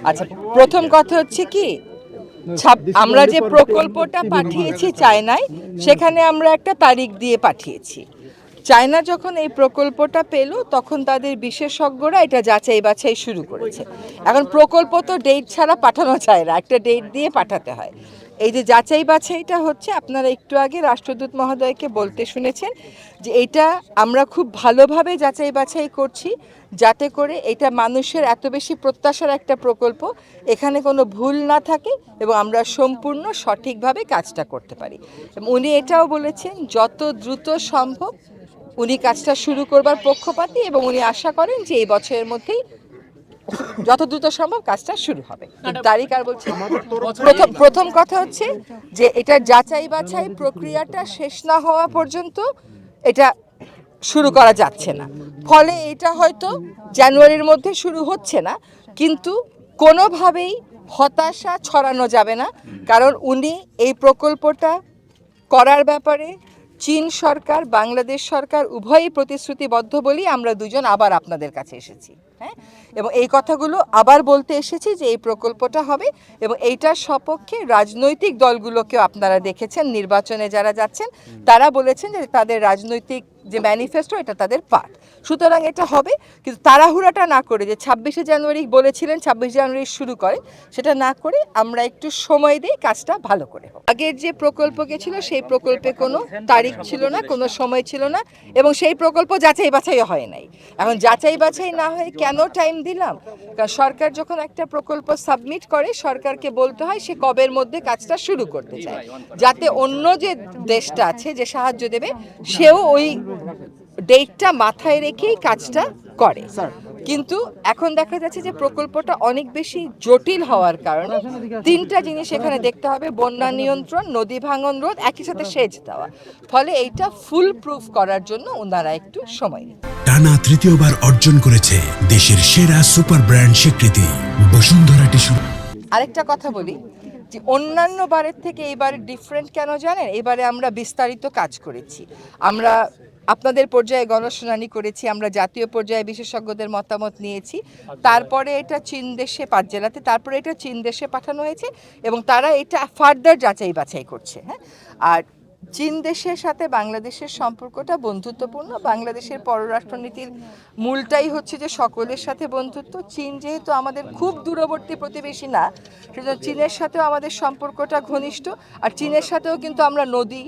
আচ্ছা, প্রথম কথা হচ্ছে কি, আমরা যে প্রকল্পটা পাঠিয়েছি চায়নায়, সেখানে আমরা একটা তারিখ দিয়ে পাঠিয়েছি। চায়না যখন এই প্রকল্পটা পেল তখন তাদের বিশেষজ্ঞরা এটা যাচাই বাছাই শুরু করেছে। এখন প্রকল্প তো ডেট ছাড়া পাঠানো যায় না, একটা ডেট দিয়ে পাঠাতে হয়। এই যে যাচাই বাছাইটা হচ্ছে, আপনারা একটু আগে রাষ্ট্রদূত মহোদয়কে বলতে শুনেছেন যে এটা আমরা খুব ভালোভাবে যাচাই বাছাই করছি, যাতে করে এটা মানুষের এত বেশি প্রত্যাশার একটা প্রকল্প, এখানে কোনো ভুল না থাকে এবং আমরা সম্পূর্ণ সঠিকভাবে কাজটা করতে পারি। উনি এটাও বলেছেন যত দ্রুত সম্ভব উনি কাজটা শুরু করবার পক্ষপাতী এবং উনি আশা করেন যে এই বছরের মধ্যেই যত দ্রুত সম্ভব কাজটা শুরু হবে। তারিখ আর বলছি, প্রথম কথা হচ্ছে যে এটা যাচাই বাছাই প্রক্রিয়াটা শেষ না হওয়া পর্যন্ত এটা শুরু করা যাচ্ছে না। ফলে এটা হয়তো জানুয়ারির মধ্যে শুরু হচ্ছে না, কিন্তু কোনোভাবেই হতাশা ছড়ানো যাবে না, কারণ উনি এই প্রকল্পটা করার ব্যাপারে চীন সরকার, বাংলাদেশ সরকার উভয়ই প্রতিশ্রুতিবদ্ধ বলেই আমরা দুজন আবার আপনাদের কাছে এসেছি। হ্যাঁ, এবং এই কথাগুলো আবার বলতে এসেছি যে এই প্রকল্পটা হবে এবং এইটার সপক্ষে রাজনৈতিক দলগুলোকেও আপনারা দেখেছেন, নির্বাচনে যারা যাচ্ছেন তারা বলেছেন যে তাদের রাজনৈতিক যে ম্যানিফেস্টো এটা তাদের পার্ট, সুতরাং এটা হবে। কিন্তু তাড়াহুড়াটা না করে, যে 26শে জানুয়ারি বলেছিলেন 26 জানুয়ারি শুরু করে, সেটা না করে আমরা একটু সময় দিই, কাজটা ভালো করে হোক। আগের যে প্রকল্প গেছিল সেই প্রকল্পে কোনো তারিখ ছিল না, কোনো সময় ছিল না এবং সেই প্রকল্প যাচাই বাছাই হয় নাই। এখন যাচাই বাছাই না হয়ে কেন টাইম দিলাম? কারণ সরকার যখন একটা প্রকল্প সাবমিট করে, সরকারকে বলতে হয় সে কবের মধ্যে কাজটা শুরু করতে চায়, যাতে অন্য যে দেশটা আছে যে সাহায্য দেবে সেও ওই ডেটটা মাথায় রেখেই কাজটা করে। কিন্তু এখন দেখা যাচ্ছে যে প্রকল্পটা অনেক বেশি জটিল হওয়ার কারণে তিনটা জিনিস এখানে দেখতে হবে: বন্যা নিয়ন্ত্রণ, নদী ভাঙন রোধ, একই সাথে সেচ দেওয়া। ফলে এইটা ফুল প্রুফ করার জন্য ওনারা একটু সময় নেন। টানা তৃতীয়বার অর্জন করেছে দেশের সেরা সুপার ব্র্যান্ড স্বীকৃতি বসুন্ধরা টিস্যু। আরেকটা কথা বলি যে অন্যান্য বারের থেকে এবারে ডিফারেন্ট কেন জানেন? এবারে আমরা বিস্তারিত কাজ করেছি। আমরা আপনাদের পর্যায়ে গণশুনানি করেছি, আমরা জাতীয় পর্যায়ে বিশেষজ্ঞদের মতামত নিয়েছি, তারপরে এটা চীন দেশে 5 জেলাতে, তারপরে এটা চীন দেশে পাঠানো হয়েছে এবং তারা এটা ফার্দার যাচাই বাছাই করছে। হ্যাঁ, আর চীন দেশের সাথে বাংলাদেশের সম্পর্কটা বন্ধুত্বপূর্ণ। বাংলাদেশের পররাষ্ট্রনীতির মূলটাই হচ্ছে যে সকলের সাথে বন্ধুত্ব। চীন যেহেতু আমাদের খুব দূরবর্তী প্রতিবেশী না, সেজন্য চীনের সাথেও আমাদের সম্পর্কটা ঘনিষ্ঠ। আর চীনের সাথেও কিন্তু আমরা নদী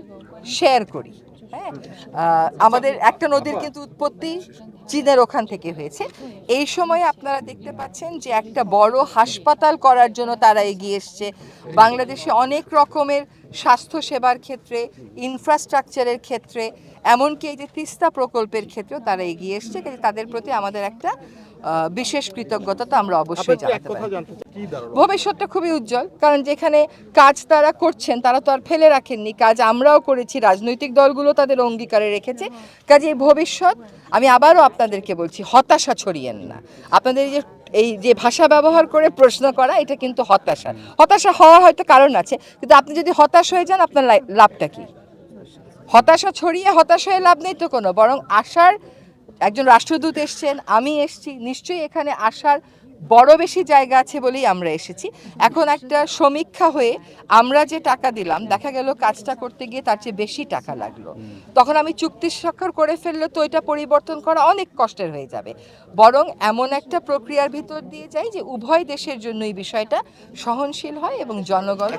শেয়ার করি। হ্যাঁ, আমাদের একটা নদীর কিন্তু উৎপত্তি চীনের ওখান থেকে হয়েছে। এই সময়ে আপনারা দেখতে পাচ্ছেন যে একটা বড় হাসপাতাল করার জন্য তারা এগিয়ে এসছে। বাংলাদেশে অনেক রকমের স্বাস্থ্য সেবার ক্ষেত্রে, ইনফ্রাস্ট্রাকচারের ক্ষেত্রে, এমনকি এই যে তিস্তা প্রকল্পের ক্ষেত্রেও তারা এগিয়ে এসছে। তাদের প্রতি আমাদের একটা বিশেষ কৃতজ্ঞতা তো আমরা অবশ্যই জানাতে পারি। ভবিষ্যৎটা খুবই উজ্জ্বল, কারণ যেখানে কাজ তারা করছেন তারা তো আর ফেলে রাখেননি, কাজ আমরাও করেছি, রাজনৈতিক দলগুলো তাদের অঙ্গীকারে রেখেছে। কাজে এই ভবিষ্যৎ, আমি আবারও আপনাদেরকে বলছি, হতাশা ছড়িয়েন না। আপনাদের এই যে ভাষা ব্যবহার করে প্রশ্ন করা, এটা কিন্তু হতাশা হওয়া হয়তো কারণ আছে, কিন্তু আপনি যদি হতাশ হয়ে যান আপনার লাভটা কি? হতাশা ছড়িয়ে হতাশ হয়ে লাভ নেই তো কোনো, বরং আশার, একজন রাষ্ট্রদূত এসছেন, আমি এসছি, নিশ্চয়ই এখানে আসার বড় বেশি জায়গা আছে বলেই আমরা এসেছি। এখন একটা সমীক্ষা হয়ে আমরা যে টাকা দিলাম, দেখা গেল কাজটা করতে গিয়ে তার চেয়ে বেশি টাকা লাগলো, তখন আমি চুক্তি স্বাক্ষর করে ফেললে তো এটা পরিবর্তন করা অনেক কষ্টের হয়ে যাবে। বরং এমন একটা প্রক্রিয়ার ভিতর দিয়ে যাই যে উভয় দেশের জন্য এই বিষয়টা সহনশীল হয় এবং জনগণ